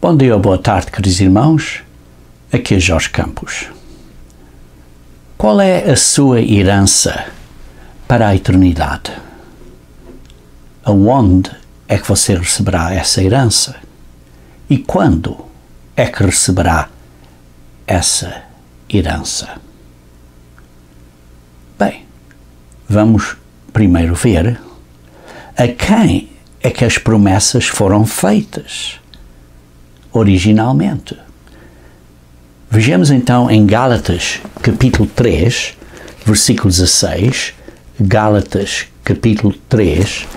Bom dia ou boa tarde, queridos irmãos. Aqui é Jorge Campos. Qual é a sua herança para a eternidade? Aonde é que você receberá essa herança? E quando é que receberá essa herança? Bem, vamos primeiro ver a quem é que as promessas foram feitas originalmente. Vejamos então em Gálatas capítulo 3, versículo 16, Gálatas capítulo 3,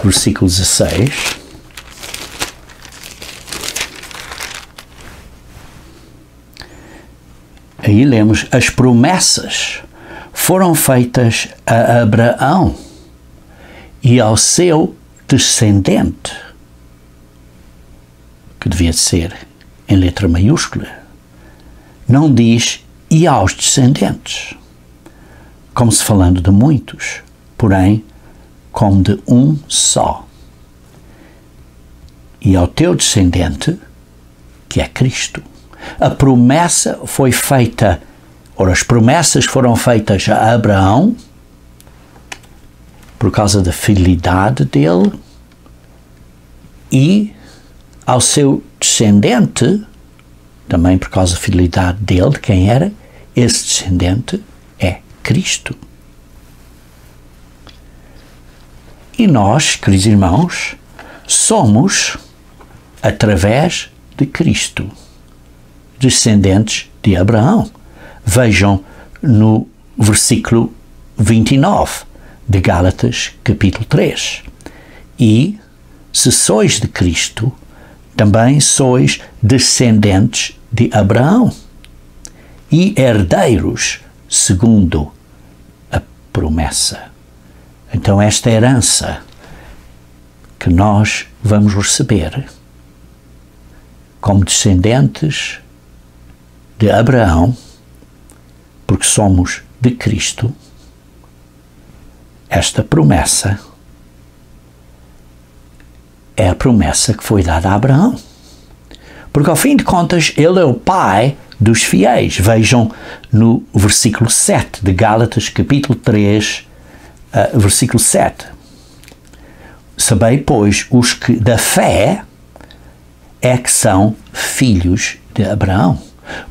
versículo 16. Aí lemos: as promessas foram feitas a Abraão e ao seu descendente, que devia ser em letra maiúscula. Não diz e aos descendentes, como se falando de muitos, porém como de um só. E ao teu descendente, que é Cristo. A promessa foi feita, ora, as promessas foram feitas a Abraão por causa da fidelidade dele e ao seu descendente, também por causa da fidelidade dele, de quem era, esse descendente é Cristo. E nós, queridos irmãos, somos, através de Cristo, descendentes de Abraão. Vejam no versículo 29 de Gálatas capítulo 3. E, se sois de Cristo, também sois descendentes de Abraão e herdeiros segundo a promessa. Então esta herança que nós vamos receber como descendentes de Abraão, porque somos de Cristo, esta promessa é a promessa que foi dada a Abraão. Porque, ao fim de contas, ele é o pai dos fiéis. Vejam no versículo 7 de Gálatas, capítulo 3, versículo 7. Sabei, pois, os que da fé é que são filhos de Abraão.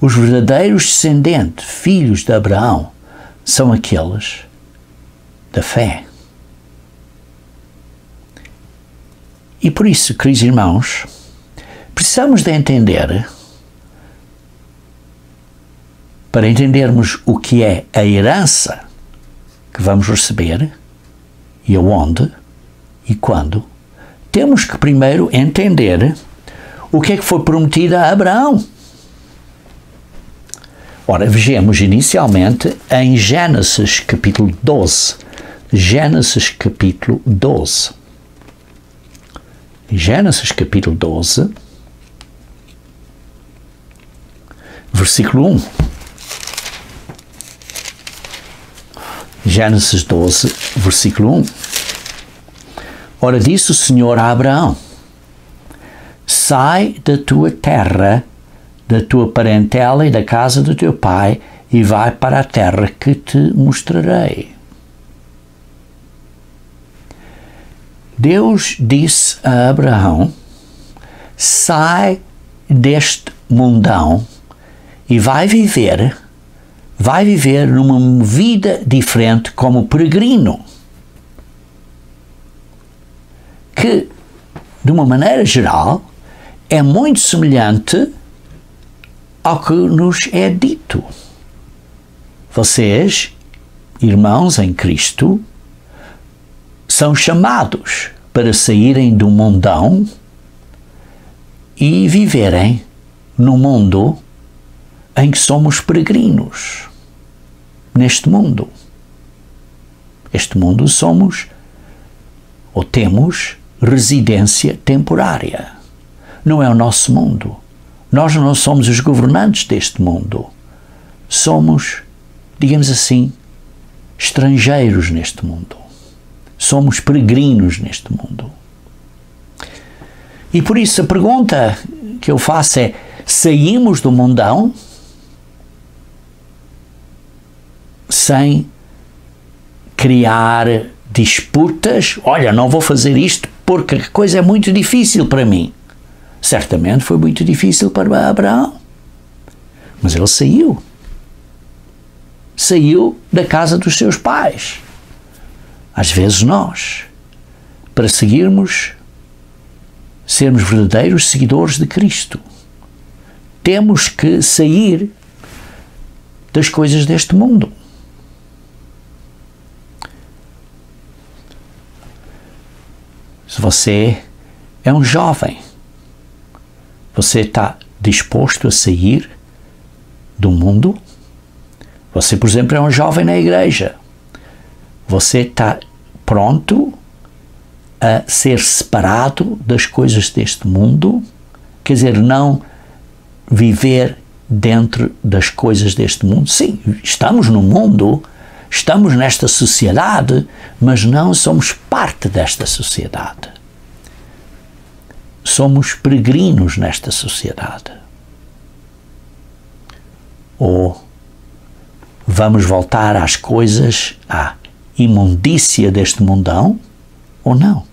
Os verdadeiros descendentes, filhos de Abraão, são aqueles da fé. E por isso, queridos irmãos, precisamos de entender, para entendermos o que é a herança que vamos receber, e aonde, e quando, temos que primeiro entender o que é que foi prometido a Abraão. Ora, vejamos inicialmente em Gênesis capítulo 12. Gênesis capítulo 12. Gênesis capítulo 12, versículo 1. Gênesis 12, versículo 1. Ora, disse o Senhor a Abraão: sai da tua terra, da tua parentela e da casa do teu pai, e vai para a terra que te mostrarei. Deus disse a Abraão: sai deste mundão e vai viver numa vida diferente como peregrino, que, de uma maneira geral, é muito semelhante ao que nos é dito. Vocês, irmãos em Cristo, são chamados para saírem do mundão e viverem no mundo em que somos peregrinos. Neste mundo. Este mundo somos, ou temos, residência temporária. Não é o nosso mundo. Nós não somos os governantes deste mundo. Somos, digamos assim, estrangeiros neste mundo. Somos peregrinos neste mundo. E por isso a pergunta que eu faço é saímos do mundão sem criar disputas. Olha, não vou fazer isto porque a coisa é muito difícil para mim. Certamente foi muito difícil para Abraão, mas ele saiu. Saiu da casa dos seus pais. Às vezes nós, para sermos verdadeiros seguidores de Cristo, temos que sair das coisas deste mundo. Se você é um jovem, você está disposto a sair do mundo? Você, por exemplo, é um jovem na igreja. Você está pronto a ser separado das coisas deste mundo? Quer dizer, não viver dentro das coisas deste mundo? Sim, estamos no mundo, estamos nesta sociedade, mas não somos parte desta sociedade. Somos peregrinos nesta sociedade. Ou vamos voltar às coisas, à imundícia deste mundão, ou não?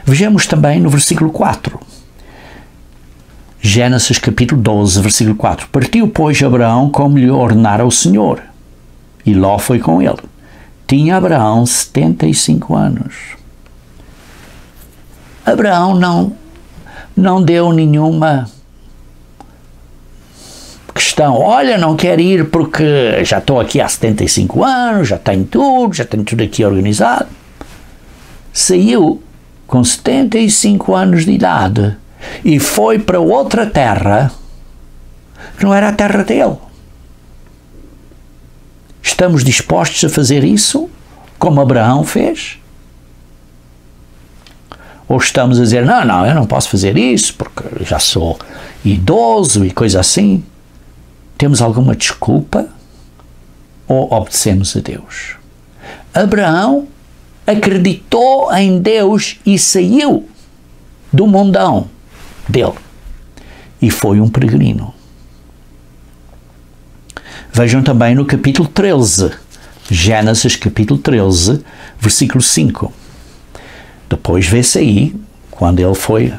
Vejamos também no versículo 4. Gênesis capítulo 12, versículo 4. Partiu, pois, Abraão como lhe ordenara o Senhor, e Ló foi com ele. Tinha Abraão 75 anos. Abraão não deu nenhuma questão. Olha, não quero ir porque já estou aqui há 75 anos, já tenho tudo aqui organizado. Saiu com 75 anos de idade e foi para outra terra que não era a terra dele. Estamos dispostos a fazer isso como Abraão fez? Ou estamos a dizer, não, eu não posso fazer isso porque já sou idoso e coisa assim? Temos alguma desculpa ou obedecemos a Deus? Abraão acreditou em Deus e saiu do mundão dele e foi um peregrino. Vejam também no capítulo 13, Gênesis capítulo 13, versículo 5. Depois vê-se aí, quando ele foi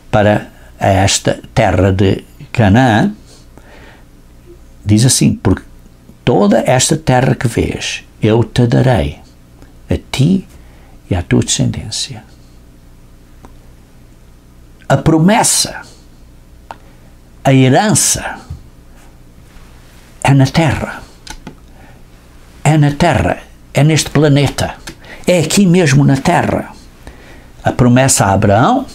para esta terra de Canaã, diz assim, porque toda esta terra que vês, eu te darei, a ti e à tua descendência. A promessa, a herança, é na terra. É na terra, é neste planeta, é aqui mesmo na terra. A promessa a Abraão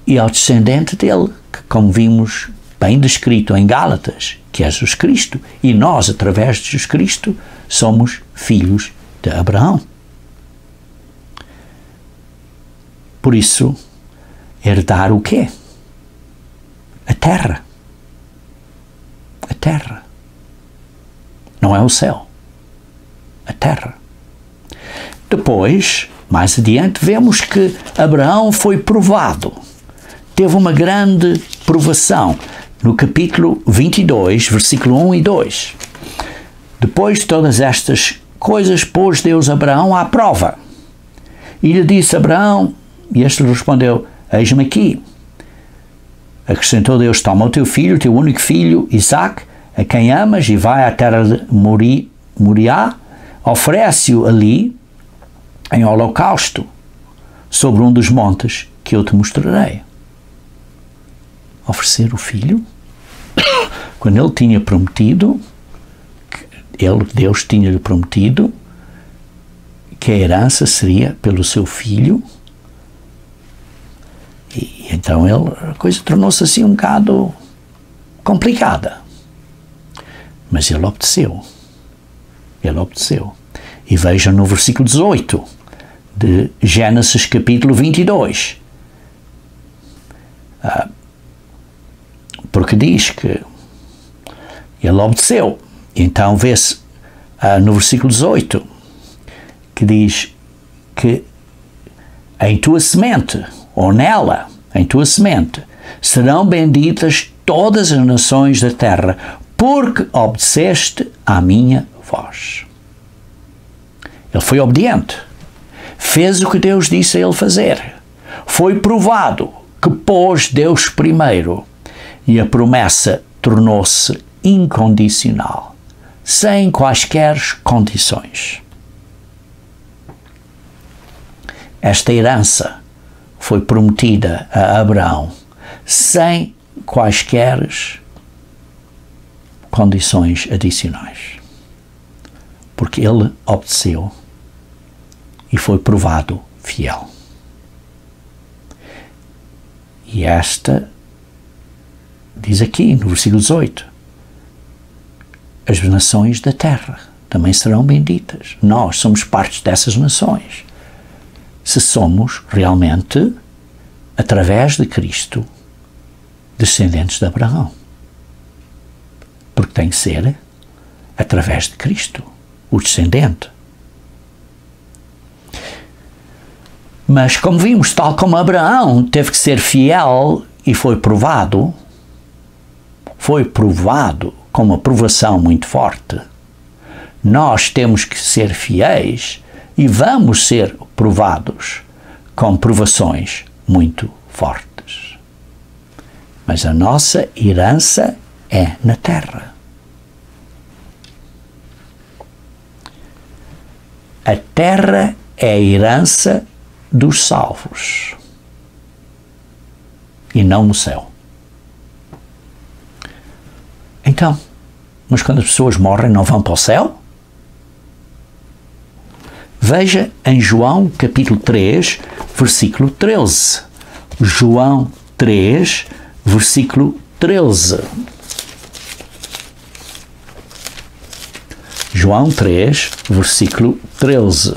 e ao descendente dele, que, como vimos bem descrito em Gálatas, que é Jesus Cristo, e nós, através de Jesus Cristo, somos filhos de Abraão. Por isso, herdar o quê? A terra. A terra. Não é o céu. A terra. Depois, mais adiante, vemos que Abraão foi provado. Teve uma grande provação. No capítulo 22, versículo 1 e 2. Depois de todas estas coisas, pôs Deus Abraão à prova. E lhe disse Abraão, e este lhe respondeu, eis-me aqui. Acrescentou Deus, toma o teu filho, o teu único filho, Isaque, a quem amas, e vai à terra de Moriá, oferece-o ali, em holocausto, sobre um dos montes que eu te mostrarei. Oferecer o filho? Quando ele tinha prometido, Deus tinha-lhe prometido que a herança seria pelo seu filho, e então a coisa tornou-se assim um bocado complicada. Mas ele obedeceu. Ele obedeceu. E vejam no versículo 18 de Gênesis capítulo 22. Porque diz que ele obedeceu. Então vê-se no versículo 18 que diz que em tua semente ou nela, em tua semente, serão benditas todas as nações da terra, porque obedeceste à minha voz. Ele foi obediente, fez o que Deus disse a ele fazer, foi provado que pôs Deus primeiro e a promessa tornou-se incondicional, sem quaisquer condições. Esta herança foi prometida a Abraão sem quaisquer condições adicionais, porque ele obedeceu e foi provado fiel. E esta, diz aqui no versículo 18, as nações da terra também serão benditas. Nós somos parte dessas nações, se somos realmente, através de Cristo, descendentes de Abraão. Porque tem que ser através de Cristo, o descendente. Mas, como vimos, tal como Abraão teve que ser fiel e foi provado com uma provação muito forte, nós temos que ser fiéis e vamos ser provados com provações muito fortes. Mas a nossa herança é na terra. A terra é a herança dos salvos e não no céu. Então, mas quando as pessoas morrem não vão para o céu? Veja em João capítulo 3, versículo 13. João 3, versículo 13. João 3, versículo 13.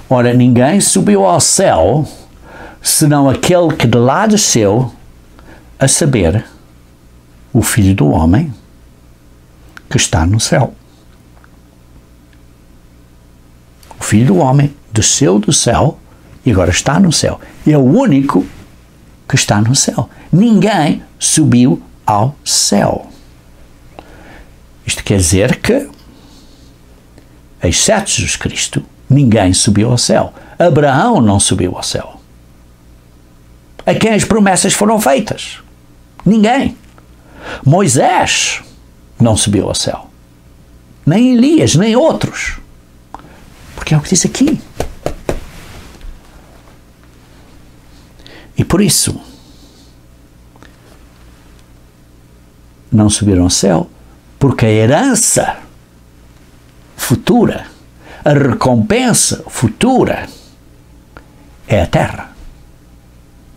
Ora, ninguém subiu ao céu, senão aquele que de lá desceu, a saber, o Filho do Homem, que está no céu. O Filho do Homem desceu do céu e agora está no céu. É o único que está no céu. Ninguém subiu ao céu. Isto quer dizer que, exceto Jesus Cristo, ninguém subiu ao céu. Abraão não subiu ao céu. A quem as promessas foram feitas? Ninguém. Moisés não subiu ao céu. Nem Elias, nem outros. Porque é o que diz aqui. E por isso, não subiram ao céu, porque a herança futura, a recompensa futura, é a terra,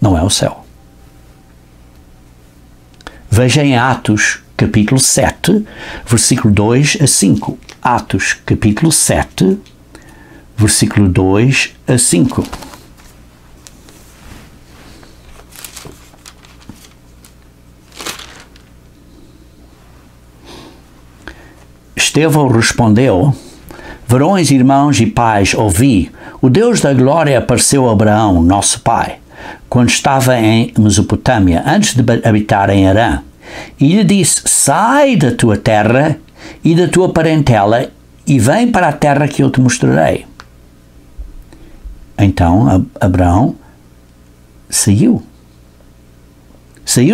não é o céu. Veja em Atos, capítulo 7, versículo 2 a 5. Atos, capítulo 7, versículo 2 a 5. Estevão respondeu: varões, irmãos e pais, ouvi, o Deus da glória apareceu a Abraão, nosso pai, quando estava em Mesopotâmia, antes de habitar em Harã, e lhe disse: sai da tua terra e da tua parentela e vem para a terra que eu te mostrarei. Então Abraão saiu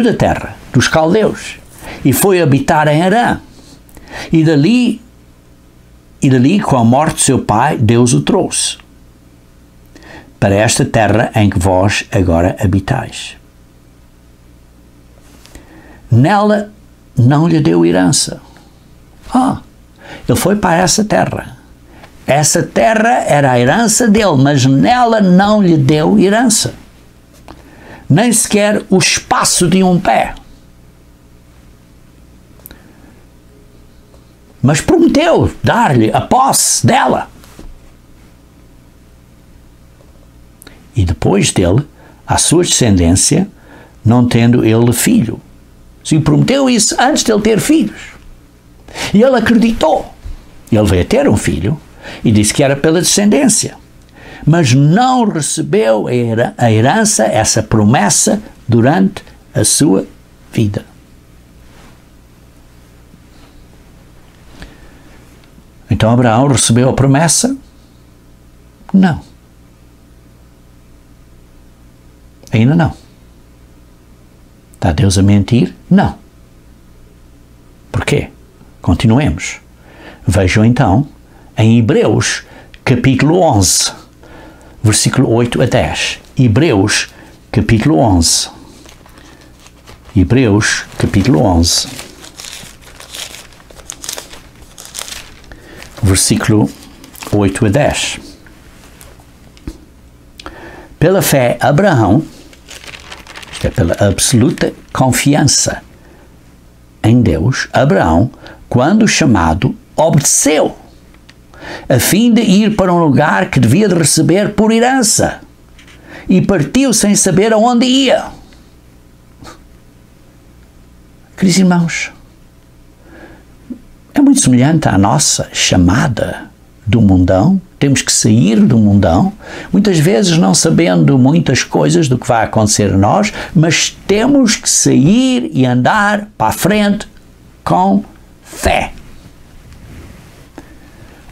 da terra dos caldeus e foi habitar em Harã. E dali, com a morte de seu pai, Deus o trouxe para esta terra em que vós agora habitais. Nela não lhe deu herança. Ele foi para essa terra. Essa terra era a herança dele, mas nela não lhe deu herança. Nem sequer o espaço de um pé. Mas prometeu dar-lhe a posse dela. E depois dele, a sua descendência, não tendo ele filho. Se prometeu isso antes de ele ter filhos. E ele acreditou. Ele veio a ter um filho e disse que era pela descendência. mas não recebeu a herança, essa promessa, durante a sua vida. Então Abraão recebeu a promessa? Não. Ainda não. Está Deus a mentir? Não. Por quê? Continuemos. Vejam então em Hebreus, capítulo 11, versículo 8 a 10. Hebreus, capítulo 11. Hebreus, capítulo 11. Versículo 8 a 10. Pela fé, Abraão, isto é, pela absoluta confiança em Deus, Abraão, quando chamado, obedeceu, a fim de ir para um lugar que devia de receber por herança, e partiu sem saber aonde ia. Queridos irmãos, é muito semelhante à nossa chamada do mundão. Temos que sair do mundão, muitas vezes não sabendo muitas coisas do que vai acontecer a nós, mas temos que sair e andar para a frente com fé.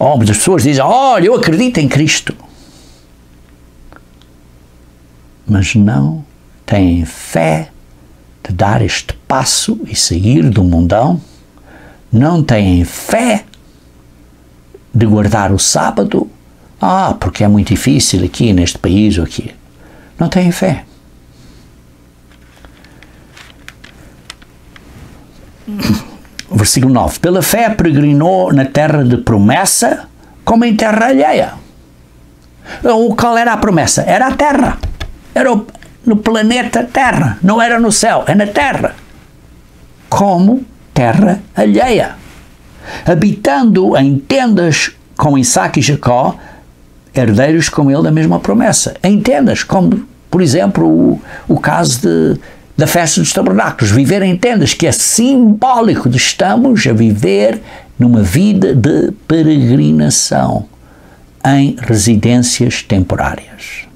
Muitas pessoas dizem, olha, eu acredito em Cristo. Mas não têm fé de dar este passo e sair do mundão. Não têm fé de guardar o sábado. Porque é muito difícil aqui neste país ou aqui. Não têm fé. Versículo 9. Pela fé peregrinou na terra de promessa, como em terra alheia. Qual era a promessa? Era a terra. Era no planeta Terra. Não era no céu, é na terra. Como terra alheia. Habitando em tendas com Isaque e Jacó, herdeiros com ele da mesma promessa. Em tendas, como, por exemplo, o caso da festa dos tabernáculos. Viver em tendas, que é simbólico de estamos a viver numa vida de peregrinação em residências temporárias.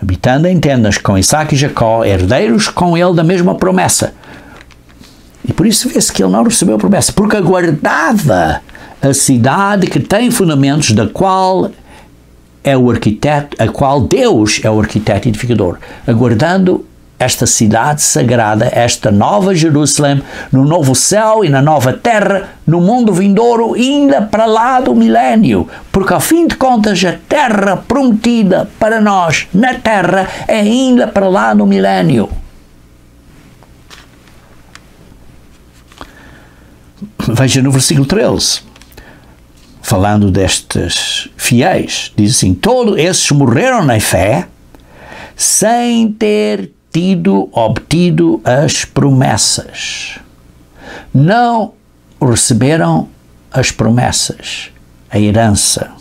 Habitando em tendas com Isaque e Jacó, herdeiros com ele da mesma promessa. E por isso vê-se que ele não recebeu a promessa, porque aguardava a cidade que tem fundamentos, da qual é o arquiteto, a qual Deus é o arquiteto edificador, aguardando esta cidade sagrada, esta nova Jerusalém, no novo céu e na nova terra, no mundo vindouro, ainda para lá do milénio, porque ao fim de contas a terra prometida para nós na terra é ainda para lá no milénio. Veja no versículo 13, falando destes fiéis, diz assim, todos esses morreram na fé, sem ter obtido as promessas. Não receberam as promessas, a herança.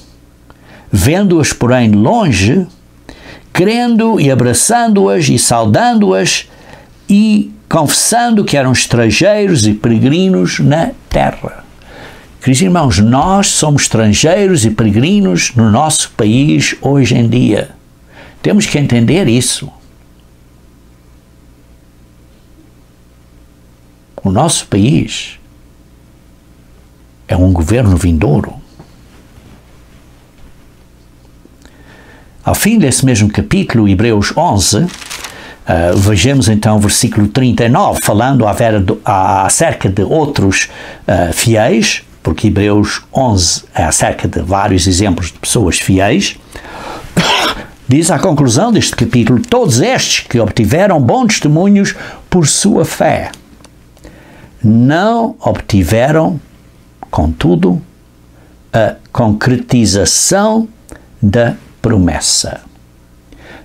Vendo-as, porém, longe, crendo e abraçando-as e saudando-as e confessando que eram estrangeiros e peregrinos na terra. Queridos irmãos, nós somos estrangeiros e peregrinos no nosso país hoje em dia. Temos que entender isso. O nosso país é um governo vindouro. Ao fim desse mesmo capítulo, Hebreus 11, vejamos então o versículo 39, falando acerca de outros fiéis, porque Hebreus 11 é acerca de vários exemplos de pessoas fiéis. Diz à conclusão deste capítulo, todos estes que obtiveram bons testemunhos por sua fé, não obtiveram, contudo, a concretização da promessa.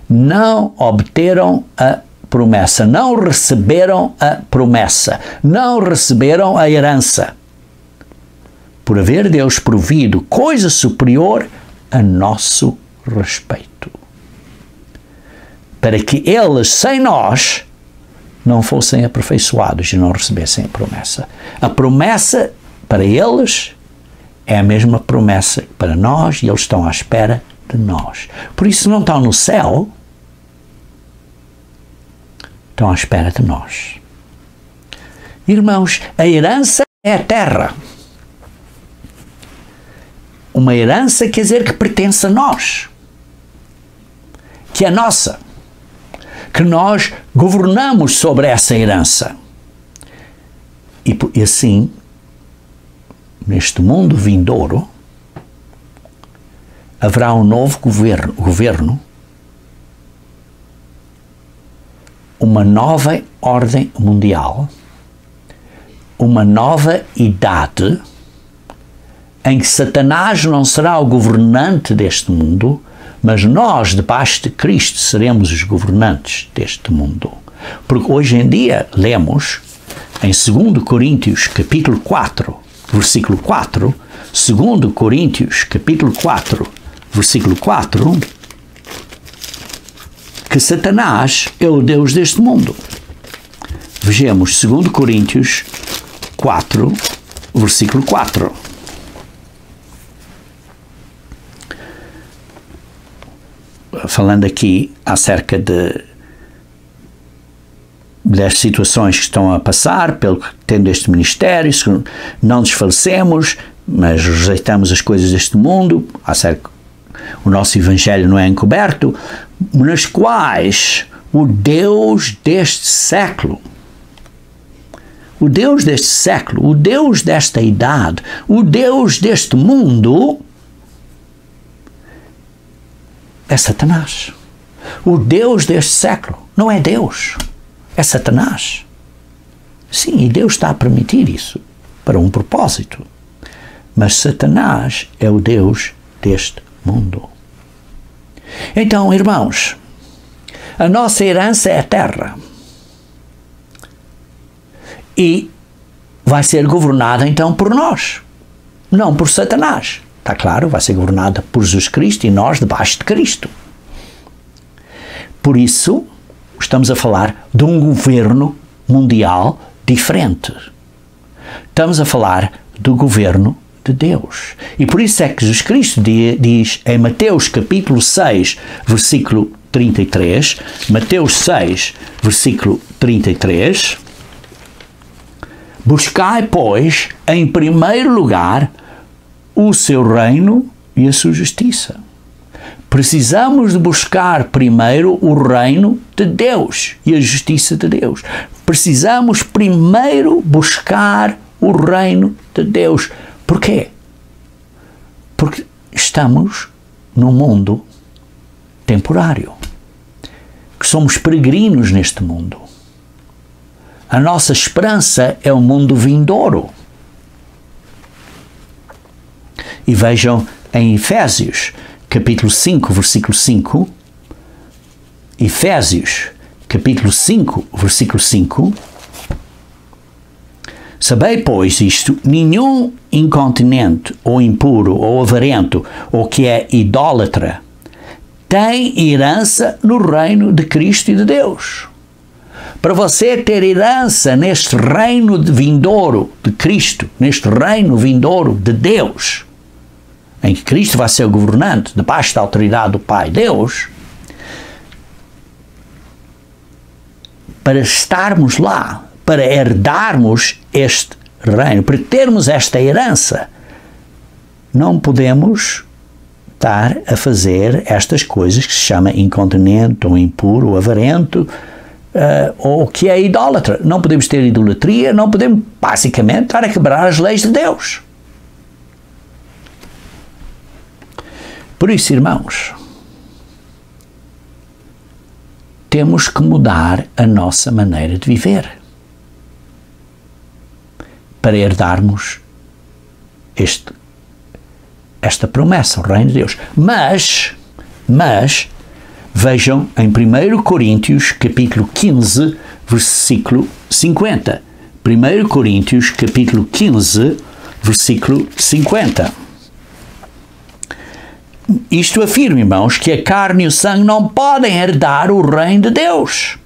Não obteram a promessa, não receberam a promessa, não receberam a herança, por haver Deus provido coisa superior a nosso respeito, para que eles, sem nós, não fossem aperfeiçoados e não recebessem a promessa. A promessa para eles é a mesma promessa para nós e eles estão à espera de nós. Por isso não estão no céu, estão à espera de nós. Irmãos, a herança é a terra. Uma herança quer dizer que pertence a nós, que é nossa, que nós governamos sobre essa herança. E assim, neste mundo vindouro, haverá um novo governo, uma nova ordem mundial, uma nova idade, em que Satanás não será o governante deste mundo, mas nós, debaixo de Cristo, seremos os governantes deste mundo. Porque hoje em dia lemos em 2 Coríntios capítulo 4, versículo 4, 2 Coríntios capítulo 4, versículo 4, que Satanás é o Deus deste mundo. Vejamos 2 Coríntios 4, versículo 4. Falando aqui acerca das situações que estão a passar, tendo este ministério, não desfalecemos, mas rejeitamos as coisas deste mundo, o nosso evangelho não é encoberto, nas quais o Deus deste século, o Deus desta idade, o Deus deste mundo é Satanás. O Deus deste século não é Deus, é Satanás. Sim, e Deus está a permitir isso para um propósito. Mas Satanás é o Deus deste mundo. Então, irmãos, a nossa herança é a terra. E vai ser governada então por nós, não por Satanás. Está claro, vai ser governada por Jesus Cristo e nós debaixo de Cristo. Por isso, estamos a falar de um governo mundial diferente. Estamos a falar do governo de Deus. E por isso é que Jesus Cristo diz em Mateus capítulo 6, versículo 33, Mateus 6, versículo 33, buscai, pois, em primeiro lugar o seu reino e a sua justiça. Precisamos de buscar primeiro o reino de Deus e a justiça de Deus. Precisamos primeiro buscar o reino de Deus. Por quê? Porque estamos num mundo temporário, que somos peregrinos neste mundo. A nossa esperança é o mundo vindouro. E vejam em Efésios, capítulo 5, versículo 5, Efésios, capítulo 5, versículo 5, sabei, pois, isto, nenhum incontinente, ou impuro, ou avarento, ou que é idólatra, tem herança no reino de Cristo e de Deus. Para você ter herança neste reino vindouro de Cristo, neste reino vindouro de Deus, em que Cristo vai ser o governante, debaixo da autoridade do Pai Deus, para estarmos lá, para herdarmos este reino, para termos esta herança, não podemos estar a fazer estas coisas que se chama incontinente, ou impuro, ou avarento, ou que é idólatra. Não podemos ter idolatria, não podemos, basicamente, estar a quebrar as leis de Deus. Por isso, irmãos, temos que mudar a nossa maneira de viver para herdarmos esta promessa, o reino de Deus. Mas, vejam em 1 Coríntios, capítulo 15, versículo 50. 1 Coríntios, capítulo 15, versículo 50. Isto afirma, irmãos, que a carne e o sangue não podem herdar o reino de Deus,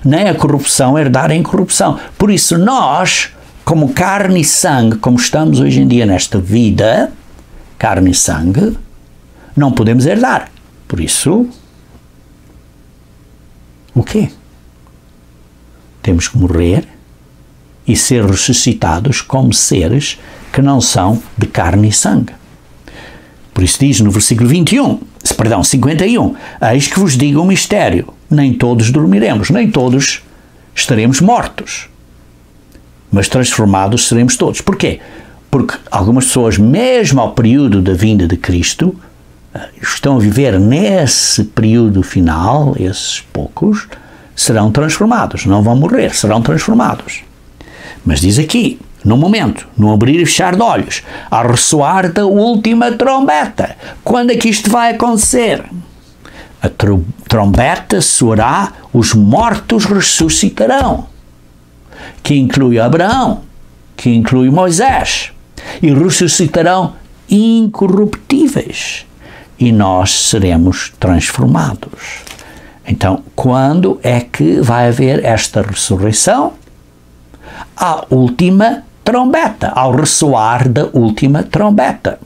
nem a corrupção herdar a incorrupção. Por isso nós como carne e sangue, como estamos hoje em dia nesta vida, carne e sangue, não podemos herdar. Por isso, o quê? Temos que morrer e ser ressuscitados como seres que não são de carne e sangue. Por isso diz no versículo 51, eis que vos digo um mistério, nem todos dormiremos, nem todos estaremos mortos, mas transformados seremos todos. Porquê? Porque algumas pessoas, mesmo ao período da vinda de Cristo, estão a viver nesse período final, esses poucos, serão transformados, não vão morrer, serão transformados. Mas diz aqui, no momento, no abrir e fechar de olhos, ao ressoar da última trombeta. Quando é que isto vai acontecer? A trombeta soará, os mortos ressuscitarão, que inclui Abraão, que inclui Moisés, e ressuscitarão incorruptíveis, e nós seremos transformados. Então, quando é que vai haver esta ressurreição? À última trombeta, ao ressoar da última trombeta.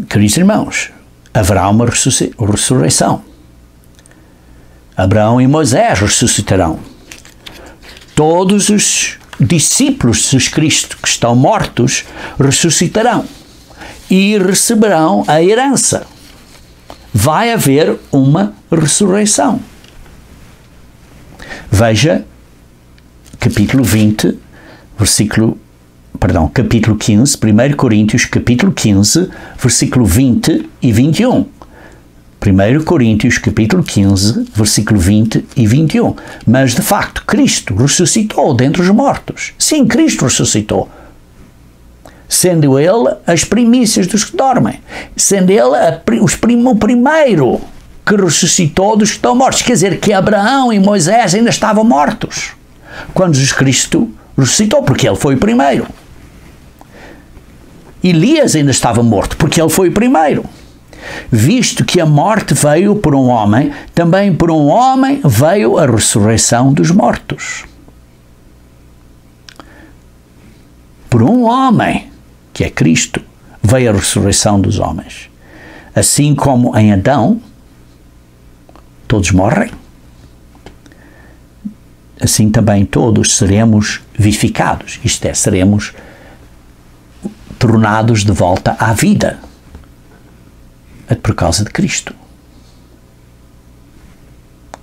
Queridos irmãos, haverá uma ressurreição. Abraão e Moisés ressuscitarão. Todos os discípulos de Jesus Cristo que estão mortos ressuscitarão e receberão a herança. Vai haver uma ressurreição. Veja capítulo 15, 1 Coríntios, capítulo 15, versículo 20 e 21. 1 Coríntios, capítulo 15, versículo 20 e 21. Mas, de facto, Cristo ressuscitou dentre os mortos. Sim, Cristo ressuscitou. Sendo Ele as primícias dos que dormem. Sendo Ele o primeiro que ressuscitou dos que estão mortos. Quer dizer que Abraão e Moisés ainda estavam mortos quando Jesus Cristo ressuscitou, porque Ele foi o primeiro. Elias ainda estava morto, porque ele foi o primeiro. Visto que a morte veio por um homem, também por um homem veio a ressurreição dos mortos. Por um homem, que é Cristo, veio a ressurreição dos homens. Assim como em Adão, todos morrem, assim também todos seremos vivificados, isto é, seremos tornados de volta à vida, por causa de Cristo.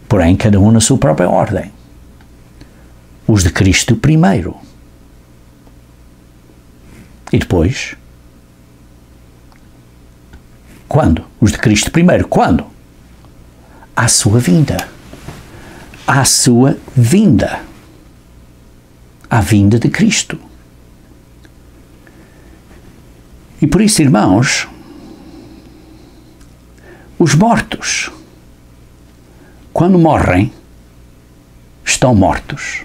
Porém, cada um na sua própria ordem. Os de Cristo primeiro. E depois, quando? Os de Cristo primeiro. Quando? À sua vinda. À sua vinda. À vinda de Cristo. E por isso, irmãos, os mortos, quando morrem, estão mortos.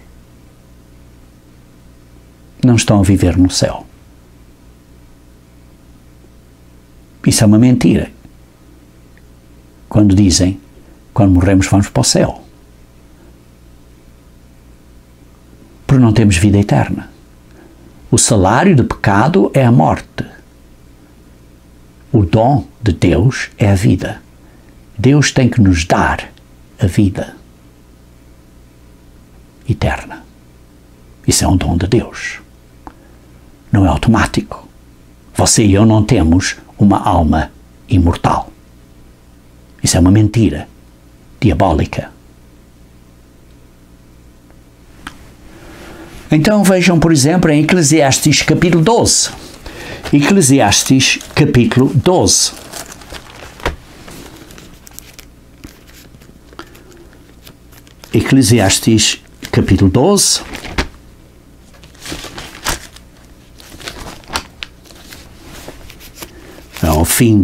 Não estão a viver no céu. Isso é uma mentira. Quando dizem, quando morremos vamos para o céu. Porque não temos vida eterna. O salário do pecado é a morte. O dom de Deus é a vida. Deus tem que nos dar a vida eterna. Isso é um dom de Deus. Não é automático. Você e eu não temos uma alma imortal. Isso é uma mentira diabólica. Então vejam, por exemplo, em Eclesiastes capítulo 12. Eclesiastes capítulo 12. Eclesiastes capítulo 12. Ao fim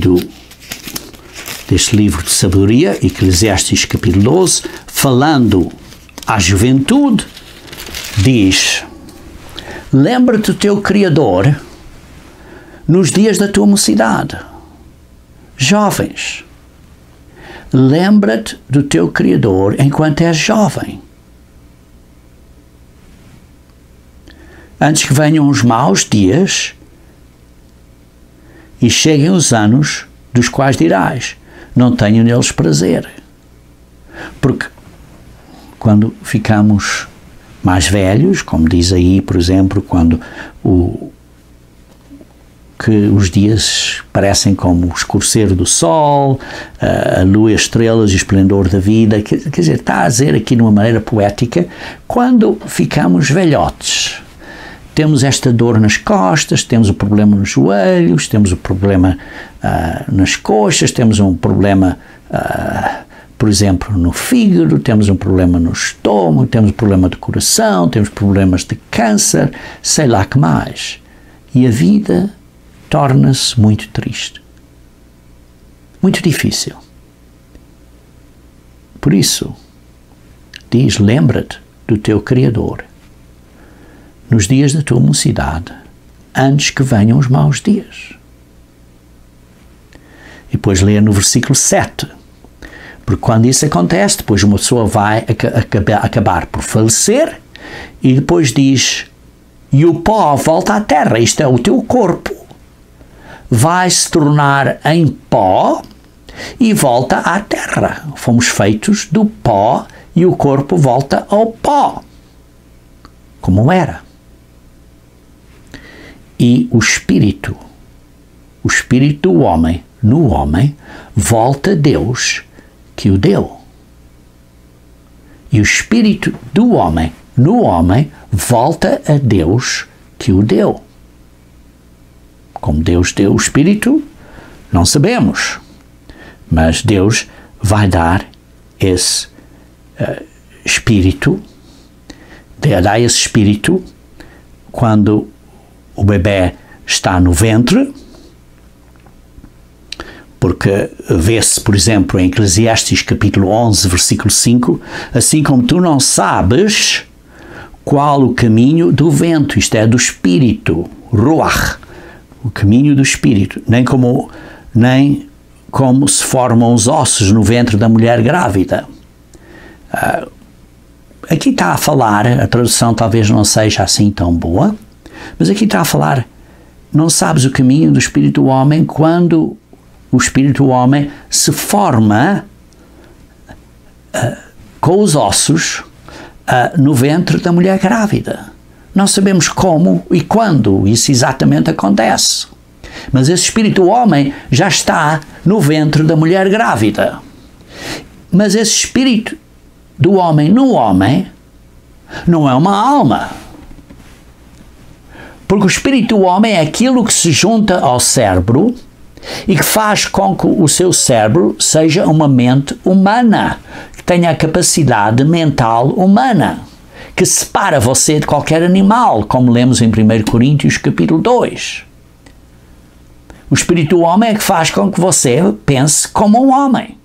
deste livro de sabedoria, Eclesiastes capítulo 12, falando à juventude, diz: lembra-te do teu Criador nos dias da tua mocidade. Jovens, lembra-te do teu Criador enquanto és jovem. Antes que venham os maus dias e cheguem os anos dos quais dirás, não tenho neles prazer. Porque quando ficamos mais velhos, como diz aí, por exemplo, quando que os dias parecem como o escurecer do sol, a lua, as estrelas e o esplendor da vida, quer dizer, está a dizer aqui de uma maneira poética, quando ficamos velhotes, temos esta dor nas costas, temos o problema nos joelhos, temos o problema nas coxas, temos um problema, por exemplo, no fígado, temos um problema no estômago, temos um problema de coração, temos problemas de câncer, sei lá que mais. E a vida torna-se muito triste, muito difícil. Por isso, diz, lembra-te do teu Criador nos dias da tua mocidade, antes que venham os maus dias. E depois lê no versículo 7, porque quando isso acontece, depois uma pessoa vai acabar por falecer, e depois diz, e o pó volta à terra, isto é o teu corpo, vai se tornar em pó e volta à terra. Fomos feitos do pó e o corpo volta ao pó, como era. E o espírito do homem, no homem, volta a Deus que o deu. E o espírito do homem, no homem, volta a Deus que o deu. Como Deus deu o espírito, não sabemos. Mas Deus vai dar esse espírito, dará esse espírito quando o bebê está no ventre, porque vê-se, por exemplo, em Eclesiastes capítulo 11, versículo 5, assim como tu não sabes qual o caminho do vento, isto é, do espírito, ruach, o caminho do espírito, nem como se formam os ossos no ventre da mulher grávida. Aqui está a falar, a tradução talvez não seja assim tão boa, mas aqui está a falar, não sabes o caminho do espírito do homem quando o espírito do homem se forma com os ossos no ventre da mulher grávida. Não sabemos como e quando isso exatamente acontece. Mas esse espírito do homem já está no ventre da mulher grávida. Mas esse espírito do homem no homem não é uma alma. Porque o espírito do homem é aquilo que se junta ao cérebro e que faz com que o seu cérebro seja uma mente humana, que tenha a capacidade mental humana, que separa você de qualquer animal, como lemos em 1 Coríntios capítulo 2. O espírito do homem é que faz com que você pense como um homem.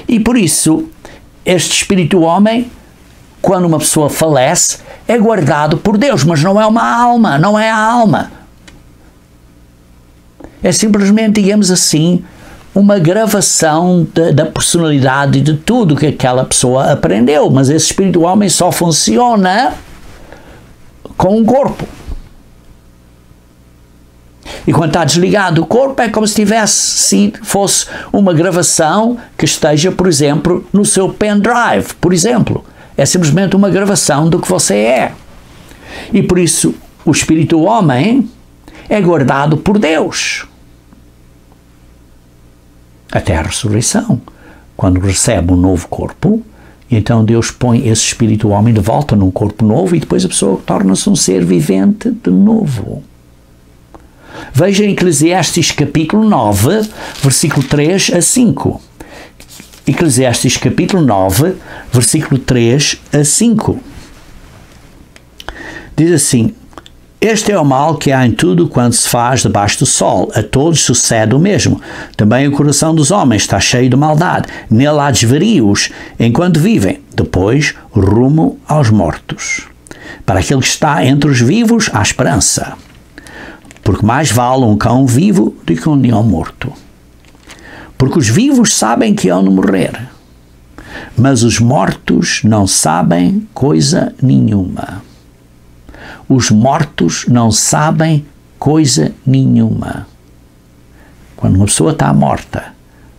E por isso, este espírito do homem, quando uma pessoa falece, é guardado por Deus, mas não é uma alma, não é a alma. É simplesmente, digamos assim, uma gravação da personalidade e de tudo que aquela pessoa aprendeu, mas esse espírito do homem só funciona com um corpo. E quando está desligado o corpo é como se fosse uma gravação que esteja, por exemplo, no seu pendrive, por exemplo. É simplesmente uma gravação do que você é. E por isso o espírito do homem é guardado por Deus. Até a ressurreição, quando recebe um novo corpo, então Deus põe esse espírito do homem de volta num corpo novo e depois a pessoa torna-se um ser vivente de novo. Veja em Eclesiastes capítulo 9, versículo 3 a 5. Eclesiastes capítulo 9, versículo 3 a 5. Diz assim: este é o mal que há em tudo quanto se faz debaixo do sol. A todos sucede o mesmo. Também o coração dos homens está cheio de maldade. Nele há desvarios enquanto vivem. Depois, rumo aos mortos. Para aquele que está entre os vivos, há esperança. Porque mais vale um cão vivo do que um leão morto. Porque os vivos sabem que hão de morrer, mas os mortos não sabem coisa nenhuma. Os mortos não sabem coisa nenhuma. Quando uma pessoa está morta,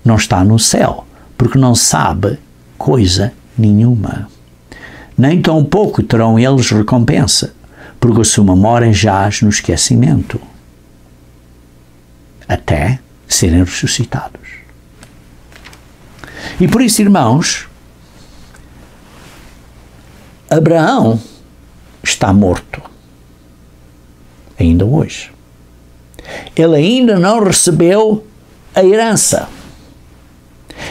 não está no céu, porque não sabe coisa nenhuma. Nem tão pouco terão eles recompensa, porque a sua memória jaz no esquecimento, até serem ressuscitados. E por isso, irmãos, Abraão está morto, ainda hoje. Ele ainda não recebeu a herança.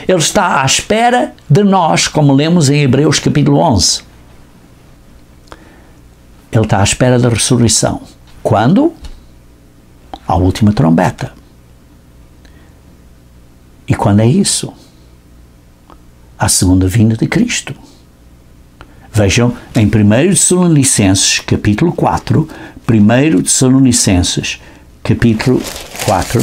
Ele está à espera de nós, como lemos em Hebreus capítulo 11. Ele está à espera da ressurreição. Quando? A última trombeta. E quando é isso? A segunda vinda de Cristo. Vejam em 1 Tessalonicenses capítulo 4, 1 Tessalonicenses capítulo 4,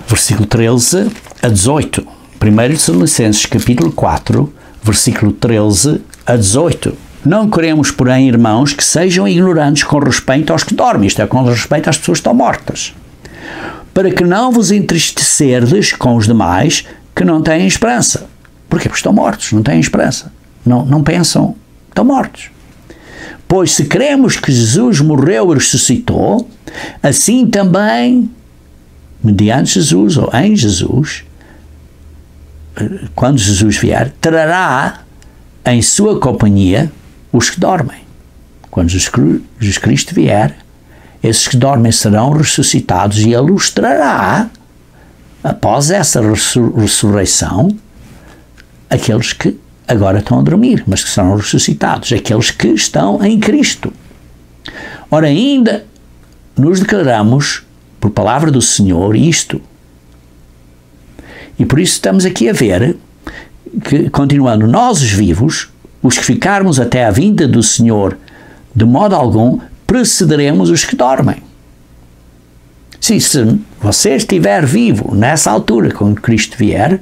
versículo 13 a 18. 1 Tessalonicenses capítulo 4, versículo 13 a 18. Não queremos, porém, irmãos, que sejam ignorantes com respeito aos que dormem, isto é, com respeito às pessoas que estão mortas, para que não vos entristecerdes com os demais que não têm esperança. Porquê? Porque estão mortos, não têm esperança. Não pensam, estão mortos. Pois se cremos que Jesus morreu e ressuscitou, assim também, mediante Jesus ou em Jesus, quando Jesus vier, trará em sua companhia os que dormem. Quando Jesus Cristo vier, esses que dormem serão ressuscitados e Ele os trará, após essa ressurreição, aqueles que agora estão a dormir, mas que serão ressuscitados, aqueles que estão em Cristo. Ora, ainda nos declaramos, por palavra do Senhor, isto. E por isso estamos aqui a ver que, continuando, nós os vivos, os que ficarmos até a vinda do Senhor, de modo algum, precederemos os que dormem. Se você estiver vivo nessa altura, quando Cristo vier,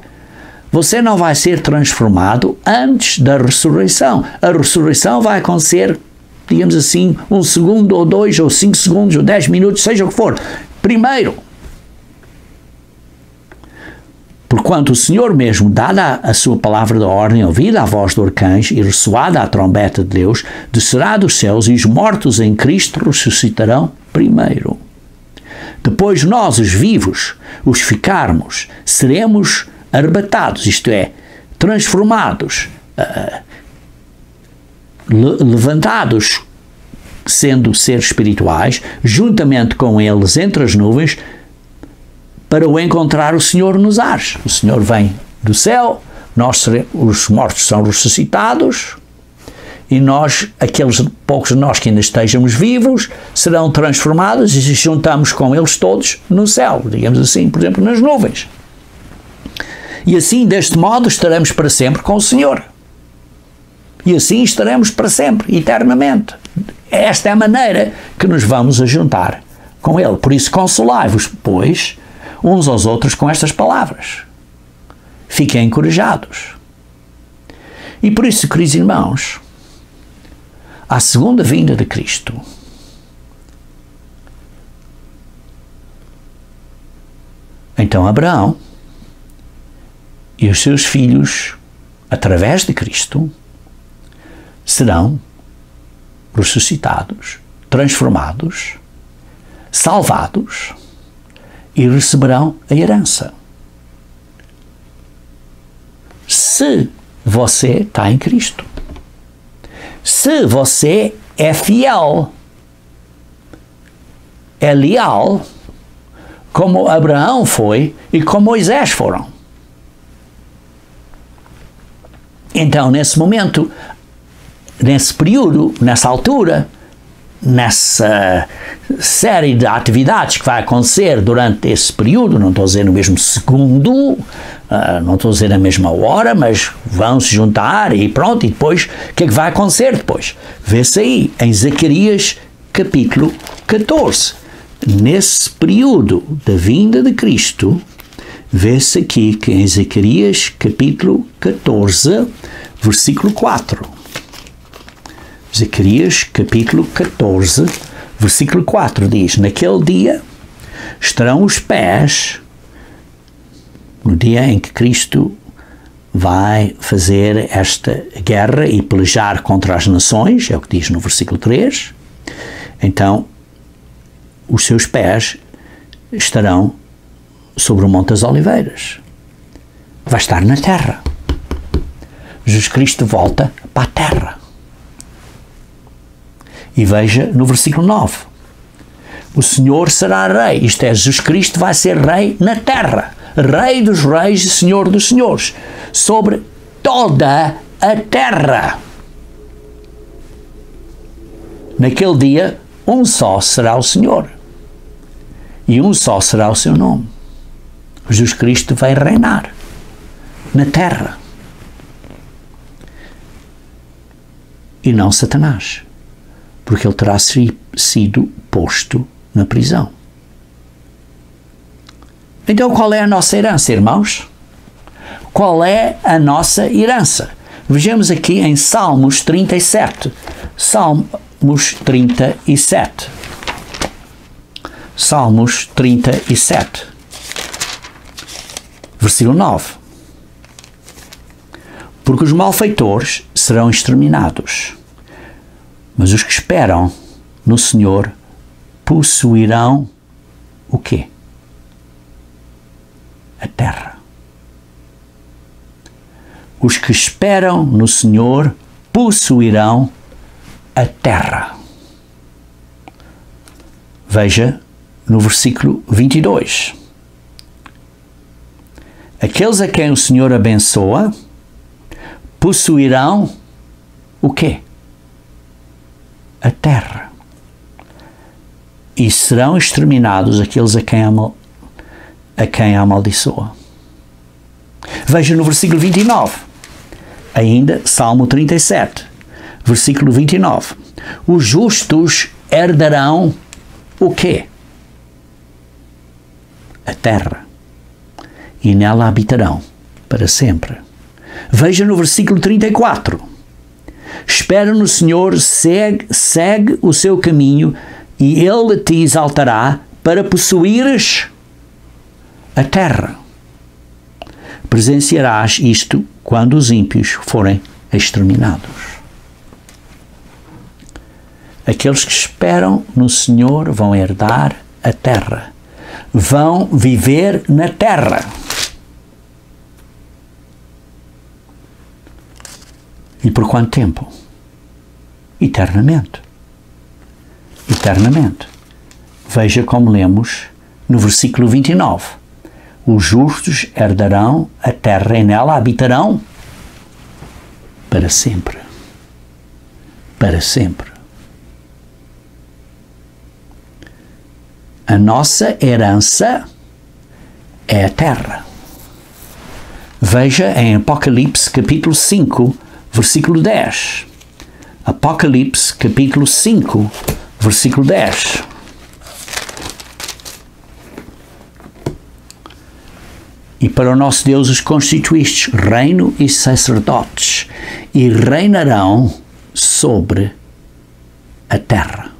você não vai ser transformado antes da ressurreição. A ressurreição vai acontecer, digamos assim, 1 segundo, ou 2, ou 5 segundos, ou 10 minutos, seja o que for. Primeiro, porquanto o Senhor mesmo, dada a sua palavra de ordem, ouvida a voz do arcanjo e ressoada a trombeta de Deus, descerá dos céus e os mortos em Cristo ressuscitarão primeiro. Depois nós, os vivos, os ficarmos, seremos arrebatados, isto é, transformados, levantados, sendo seres espirituais, juntamente com eles entre as nuvens, para o encontrar o Senhor nos ares. O Senhor vem do céu, os mortos são ressuscitados, e nós, aqueles poucos de nós que ainda estejamos vivos, serão transformados e se juntamos com eles todos no céu, digamos assim, por exemplo, nas nuvens. E assim, deste modo, estaremos para sempre com o Senhor. E assim estaremos para sempre, eternamente. Esta é a maneira que nos vamos a juntar com Ele. Por isso, consolai-vos, pois, uns aos outros com estas palavras. Fiquem encorajados. E por isso, queridos irmãos, à segunda vinda de Cristo, então Abraão e os seus filhos, através de Cristo, serão ressuscitados, transformados, salvados e receberão a herança. Se você está em Cristo, se você é fiel, é leal, como Abraão foi e como Moisés foram. Então, nesse momento, nesse período, nessa altura, nessa série de atividades que vai acontecer durante esse período, não estou a dizer no mesmo segundo, não estou a dizer na mesma hora, mas vão se juntar e pronto, e depois, o que é que vai acontecer depois? Vê-se aí, em Zacarias capítulo 14. Nesse período da vinda de Cristo, vê-se aqui que em Zacarias capítulo 14, versículo 4. Zacarias capítulo 14, versículo 4 diz: naquele dia estarão os pés, no dia em que Cristo vai fazer esta guerra e pelejar contra as nações, é o que diz no versículo 3, então os seus pés estarão sobre o Monte das Oliveiras. Vai estar na terra. Jesus Cristo volta para a terra. E veja no versículo 9. O Senhor será rei. Isto é, Jesus Cristo vai ser rei na terra. Rei dos reis e Senhor dos senhores. Sobre toda a terra. Naquele dia, um só será o Senhor. E um só será o seu nome. Jesus Cristo vai reinar na terra. E não Satanás. Porque ele terá sido posto na prisão. Então, qual é a nossa herança, irmãos? Qual é a nossa herança? Vejamos aqui em Salmos 37. Salmos 37. Salmos 37. Versículo 9. Porque os malfeitores serão exterminados, mas os que esperam no Senhor possuirão o quê? A terra. Os que esperam no Senhor possuirão a terra. Veja no versículo 22. Aqueles a quem o Senhor abençoa possuirão o quê? A terra. E serão exterminados aqueles a quem amaldiçoa. Veja no versículo 29. Ainda, Salmo 37, versículo 29. Os justos herdarão o quê? A terra. E nela habitarão para sempre. Veja no versículo 34. Espera no Senhor, segue o seu caminho, e Ele te exaltará para possuires a terra. Presenciarás isto quando os ímpios forem exterminados. Aqueles que esperam no Senhor vão herdar a terra. Vão viver na terra. E por quanto tempo? Eternamente. Eternamente. Veja como lemos no versículo 29. Os justos herdarão a terra e nela habitarão para sempre. Para sempre. A nossa herança é a terra. Veja em Apocalipse capítulo 5, versículo 10. Apocalipse capítulo 5, versículo 10. E para o nosso Deus os constituístes reino e sacerdotes, e reinarão sobre a terra.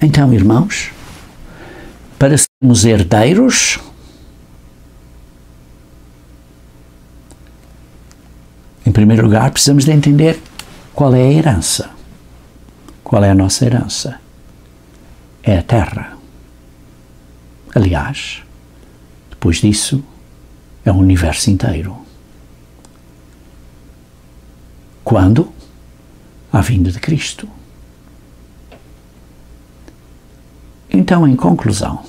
Então, irmãos, para sermos herdeiros, em primeiro lugar, precisamos de entender qual é a herança. Qual é a nossa herança? É a terra. Aliás, depois disso, é o universo inteiro. Quando? À vinda de Cristo. Então, em conclusão,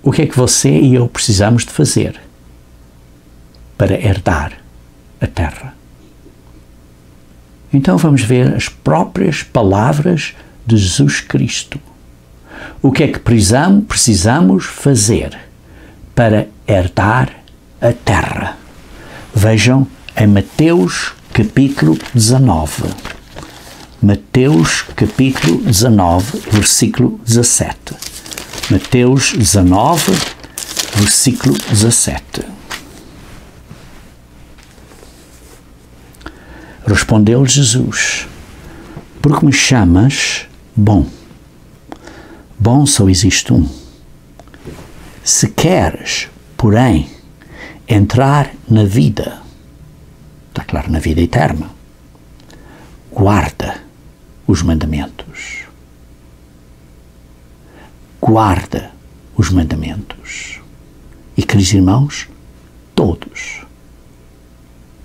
o que é que você e eu precisamos de fazer para herdar a terra? Então vamos ver as próprias palavras de Jesus Cristo. O que é que precisamos fazer para herdar a terra? Vejam em Mateus capítulo 19. Mateus, capítulo 19, versículo 17. Mateus 19, versículo 17. Respondeu-lhe Jesus: Porque me chamas bom? Bom só existe um. Se queres, porém, entrar na vida, está claro, na vida eterna, guarda os mandamentos. Guarda os mandamentos. E, queridos irmãos, todos,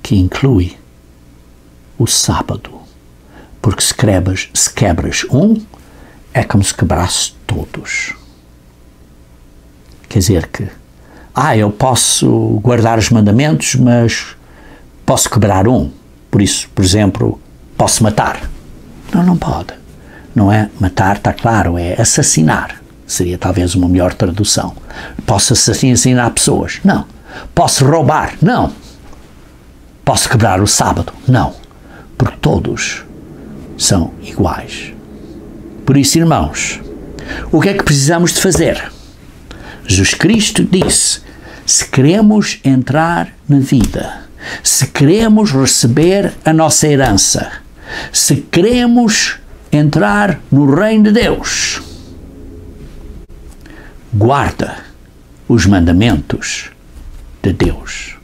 que inclui o sábado, porque se quebras um, é como se quebrasse todos. Quer dizer que, eu posso guardar os mandamentos, mas posso quebrar um. Por isso, por exemplo, posso matar. Não pode. Não é matar, está claro, é assassinar. Seria talvez uma melhor tradução. Posso assassinar pessoas? Não. Posso roubar? Não. Posso quebrar o sábado? Não. Porque todos são iguais. Por isso, irmãos, o que é que precisamos de fazer? Jesus Cristo disse: se queremos entrar na vida, se queremos receber a nossa herança, se queremos entrar no reino de Deus, guarda os mandamentos de Deus.